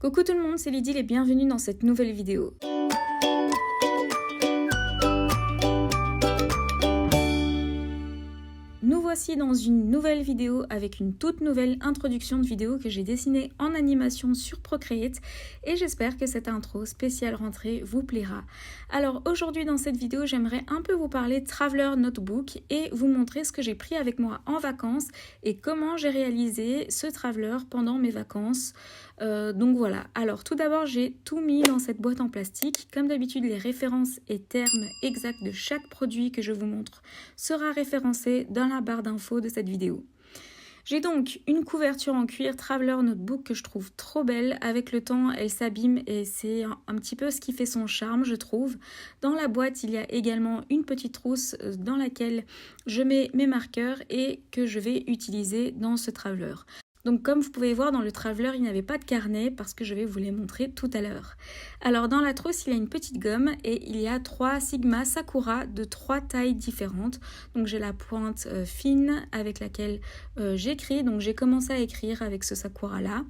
Coucou tout le monde, c'est Lydie et bienvenue dans cette nouvelle vidéo. Nous voici dans une nouvelle vidéo avec une toute nouvelle introduction de vidéo que j'ai dessinée en animation sur Procreate et j'espère que cette intro spéciale rentrée vous plaira. Alors aujourd'hui dans cette vidéo, j'aimerais un peu vous parler de Traveler Notebook et vous montrer ce que j'ai pris avec moi en vacances et comment j'ai réalisé ce Traveler pendant mes vacances. Donc voilà, alors tout d'abord j'ai tout mis dans cette boîte en plastique. Comme d'habitude, les références et termes exacts de chaque produit que je vous montre sera référencé dans la barre d'infos de cette vidéo. J'ai donc une couverture en cuir Traveler Notebook que je trouve trop belle. Avec le temps, elle s'abîme et c'est un petit peu ce qui fait son charme, je trouve. Dans la boîte, il y a également une petite trousse dans laquelle je mets mes marqueurs et que je vais utiliser dans ce Traveler. Donc comme vous pouvez voir dans le Traveler, il n'y avait pas de carnet parce que je vais vous les montrer tout à l'heure. Alors dans la trousse, il y a une petite gomme et il y a 3 Sigma Sakura de 3 tailles différentes. Donc j'ai la pointe fine avec laquelle j'écris, donc j'ai commencé à écrire avec ce Sakura là.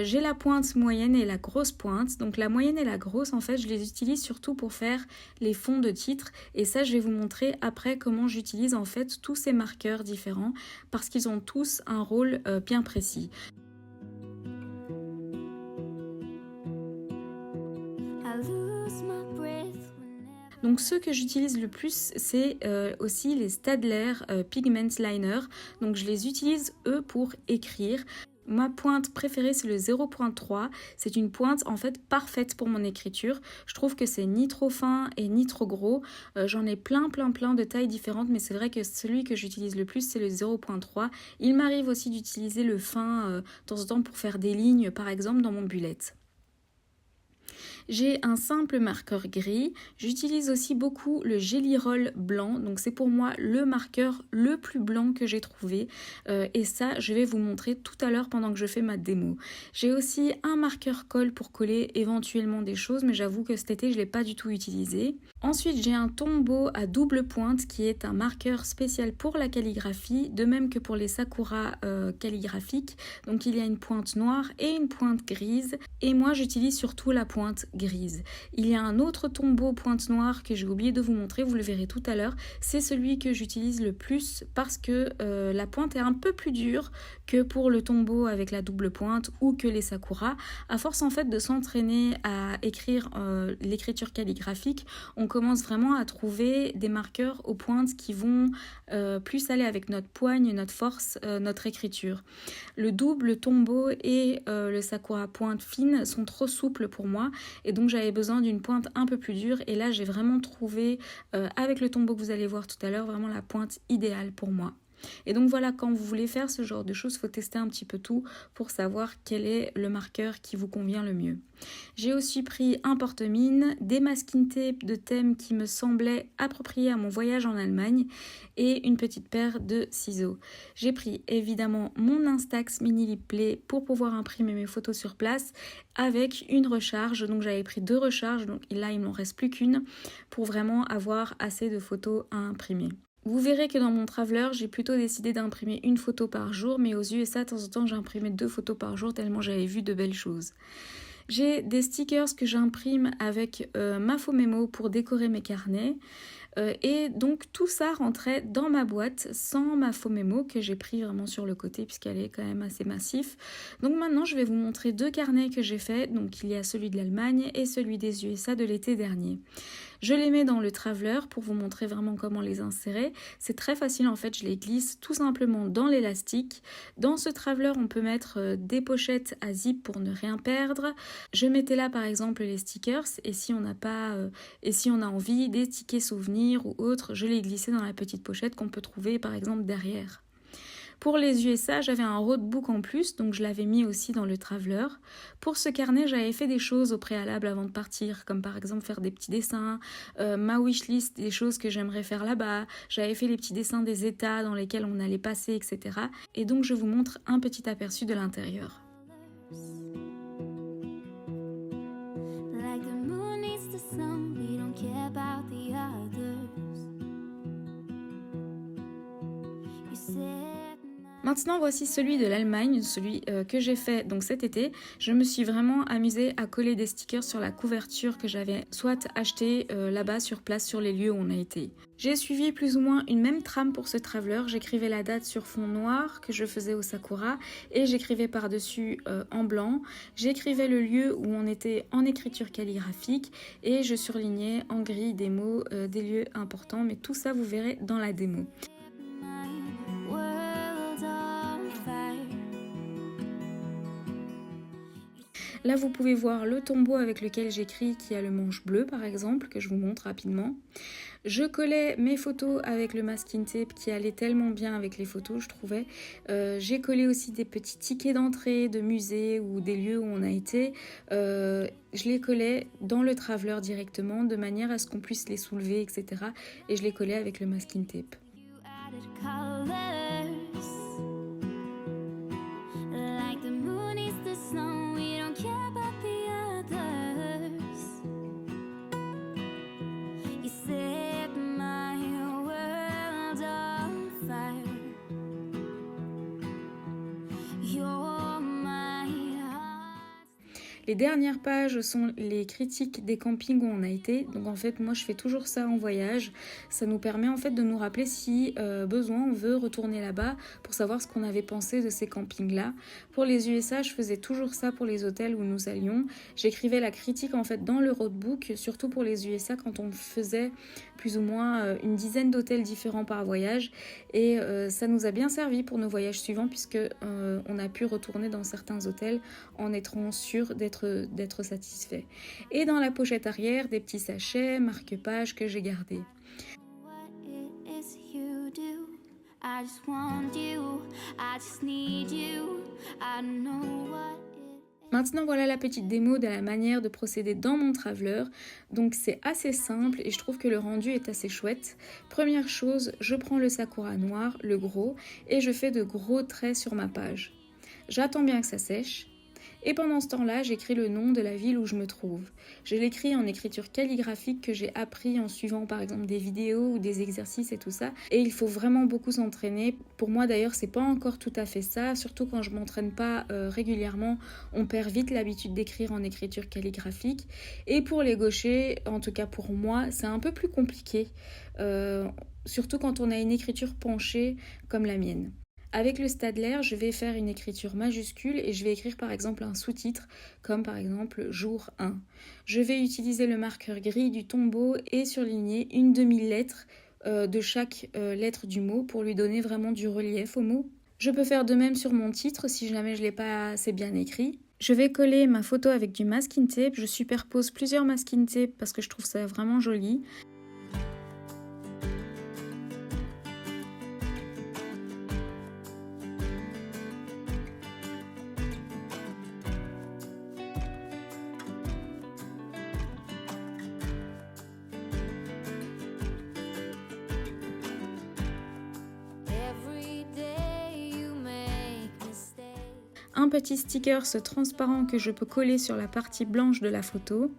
J'ai la pointe moyenne et la grosse pointe. Donc la moyenne et la grosse, en fait, je les utilise surtout pour faire les fonds de titres. Et ça, je vais vous montrer après comment j'utilise en fait tous ces marqueurs différents parce qu'ils ont tous un rôle bien précis. Donc ceux que j'utilise le plus, c'est aussi les Staedtler Pigment Liner. Donc je les utilise eux pour écrire. Ma pointe préférée, c'est le 0.3. C'est une pointe en fait parfaite pour mon écriture. Je trouve que c'est ni trop fin et ni trop gros. J'en ai plein de tailles différentes, mais c'est vrai que celui que j'utilise le plus, c'est le 0.3. Il m'arrive aussi d'utiliser le fin de temps en temps pour faire des lignes, par exemple, dans mon bullet. J'ai un simple marqueur gris. J'utilise aussi beaucoup le Gelly Roll blanc. Donc c'est pour moi le marqueur le plus blanc que j'ai trouvé. Et ça, je vais vous montrer tout à l'heure pendant que je fais ma démo. J'ai aussi un marqueur colle pour coller éventuellement des choses, mais j'avoue que cet été, je ne l'ai pas du tout utilisé. Ensuite, j'ai un Tombow à double pointe qui est un marqueur spécial pour la calligraphie, de même que pour les Sakura calligraphiques. Donc il y a une pointe noire et une pointe grise. Et moi, j'utilise surtout la pointe grise. Il y a un autre Tombow pointe noire que j'ai oublié de vous montrer, vous le verrez tout à l'heure. C'est celui que j'utilise le plus parce que la pointe est un peu plus dure que pour le Tombow avec la double pointe ou que les Sakura. À force en fait de s'entraîner à écrire l'écriture calligraphique, on commence vraiment à trouver des marqueurs aux pointes qui vont plus aller avec notre poigne, notre force, notre écriture. Le double Tombow et le Sakura pointe fine sont trop souples pour moi et donc j'avais besoin d'une pointe un peu plus dure et là j'ai vraiment trouvé avec le Tombow que vous allez voir tout à l'heure vraiment la pointe idéale pour moi. Et donc voilà, quand vous voulez faire ce genre de choses, il faut tester un petit peu tout pour savoir quel est le marqueur qui vous convient le mieux. J'ai aussi pris un porte-mine, des masking tape de thème qui me semblaient appropriés à mon voyage en Allemagne et une petite paire de ciseaux. J'ai pris évidemment mon Instax Mini Lip Play pour pouvoir imprimer mes photos sur place avec une recharge. Donc j'avais pris 2 recharges, donc là il m'en reste plus qu'une pour vraiment avoir assez de photos à imprimer. Vous verrez que dans mon Traveler, j'ai plutôt décidé d'imprimer une photo par jour, mais aux USA, de temps en temps, j'imprimais 2 photos par jour tellement j'avais vu de belles choses. J'ai des stickers que j'imprime avec Mafo-Memo pour décorer mes carnets. Et donc tout ça rentrait dans ma boîte sans Mafo-Memo que j'ai pris vraiment sur le côté puisqu'elle est quand même assez massif. Donc maintenant je vais vous montrer 2 carnets que j'ai faits. Donc il y a celui de l'Allemagne et celui des USA de l'été dernier. Je les mets dans le Traveler pour vous montrer vraiment comment les insérer. C'est très facile en fait, je les glisse tout simplement dans l'élastique. Dans ce Traveler, on peut mettre des pochettes à zip pour ne rien perdre. Je mettais là par exemple les stickers et si on n'a pas et si on a envie des tickets souvenirs ou autres, je les glissais dans la petite pochette qu'on peut trouver par exemple derrière. Pour les USA, j'avais un roadbook en plus, donc je l'avais mis aussi dans le Traveler. Pour ce carnet, j'avais fait des choses au préalable avant de partir, comme par exemple faire des petits dessins, ma wishlist, des choses que j'aimerais faire là-bas. J'avais fait les petits dessins des états dans lesquels on allait passer, etc. Et donc je vous montre un petit aperçu de l'intérieur. Maintenant, voici celui de l'Allemagne, celui que j'ai fait donc cet été. Je me suis vraiment amusée à coller des stickers sur la couverture que j'avais soit acheté là-bas sur place sur les lieux où on a été. J'ai suivi plus ou moins une même trame pour ce traveler. J'écrivais la date sur fond noir que je faisais au Sakura et j'écrivais par-dessus en blanc. J'écrivais le lieu où on était en écriture calligraphique et je surlignais en gris des mots, des lieux importants. Mais tout ça, vous verrez dans la démo. Là, vous pouvez voir le tombeau avec lequel j'écris qui a le manche bleu, par exemple, que je vous montre rapidement. Je collais mes photos avec le masking tape qui allait tellement bien avec les photos, je trouvais. J'ai collé aussi des petits tickets d'entrée de musées ou des lieux où on a été. Je les collais dans le traveler directement de manière à ce qu'on puisse les soulever, etc. Et je les collais avec le masking tape. Les dernières pages sont les critiques des campings où on a été. Donc en fait, moi je fais toujours ça en voyage. Ça nous permet en fait de nous rappeler si besoin on veut retourner là-bas pour savoir ce qu'on avait pensé de ces campings-là. Pour les USA, je faisais toujours ça pour les hôtels où nous allions. J'écrivais la critique en fait dans le roadbook, surtout pour les USA quand on faisait plus ou moins une dizaine d'hôtels différents par voyage. Et ça nous a bien servi pour nos voyages suivants puisque on a pu retourner dans certains hôtels en étant sûr d'être satisfait. Et dans la pochette arrière, des petits sachets, marque-pages que j'ai gardés. Maintenant, voilà la petite démo de la manière de procéder dans mon traveler. Donc c'est assez simple et je trouve que le rendu est assez chouette. Première chose, je prends le Sakura noir, le gros, et je fais de gros traits sur ma page. J'attends bien que ça sèche. Et pendant ce temps-là, j'écris le nom de la ville où je me trouve. Je l'écris en écriture calligraphique que j'ai appris en suivant par exemple des vidéos ou des exercices et tout ça. Et il faut vraiment beaucoup s'entraîner. Pour moi d'ailleurs, c'est pas encore tout à fait ça. Surtout quand je m'entraîne pas régulièrement, on perd vite l'habitude d'écrire en écriture calligraphique. Et pour les gauchers, en tout cas pour moi, c'est un peu plus compliqué. Surtout quand on a une écriture penchée comme la mienne. Avec le Staedtler, je vais faire une écriture majuscule et je vais écrire par exemple un sous-titre, comme par exemple jour 1. Je vais utiliser le marqueur gris du tombeau et surligner une demi-lettre de chaque lettre du mot pour lui donner vraiment du relief au mot. Je peux faire de même sur mon titre si jamais je ne l'ai pas assez bien écrit. Je vais coller ma photo avec du masking tape. Je superpose plusieurs masking tape parce que je trouve ça vraiment joli. Un petit sticker transparent que je peux coller sur la partie blanche de la photo.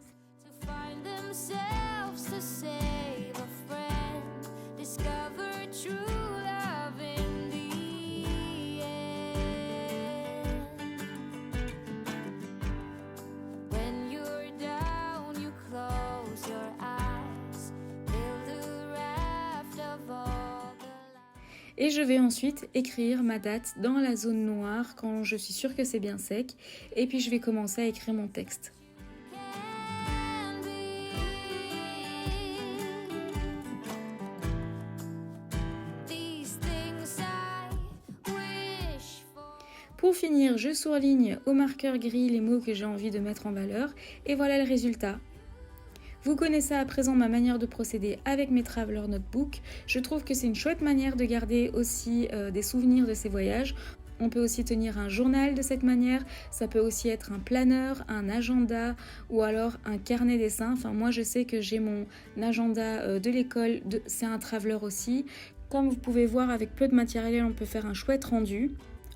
Et je vais ensuite écrire ma date dans la zone noire quand je suis sûre que c'est bien sec. Et puis je vais commencer à écrire mon texte. Pour finir, je surligne au marqueur gris les mots que j'ai envie de mettre en valeur. Et voilà le résultat. Vous connaissez à présent ma manière de procéder avec mes Traveler Notebook. Je trouve que c'est une chouette manière de garder aussi des souvenirs de ces voyages. On peut aussi tenir un journal de cette manière. Ça peut aussi être un planeur, un agenda ou alors un carnet dessin. Enfin, moi, je sais que j'ai mon agenda de l'école. C'est un Traveler aussi. Comme vous pouvez voir, avec peu de matériel, on peut faire un chouette rendu.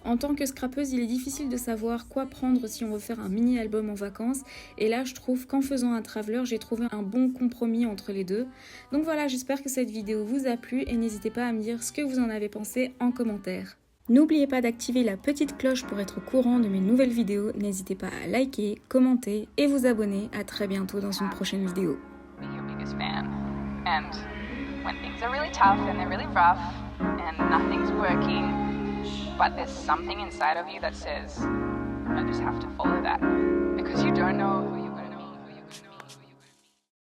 En tant que scrapeuse, il est difficile de savoir quoi prendre si on veut faire un mini-album en vacances. Et là, je trouve qu'en faisant un traveler, j'ai trouvé un bon compromis entre les deux. Donc voilà, j'espère que cette vidéo vous a plu et n'hésitez pas à me dire ce que vous en avez pensé en commentaire. N'oubliez pas d'activer la petite cloche pour être au courant de mes nouvelles vidéos. N'hésitez pas à liker, commenter et vous abonner. À très bientôt dans une prochaine vidéo. And when things are really tough and they're really rough and nothing's working, but there's something inside of you that says, I just have to follow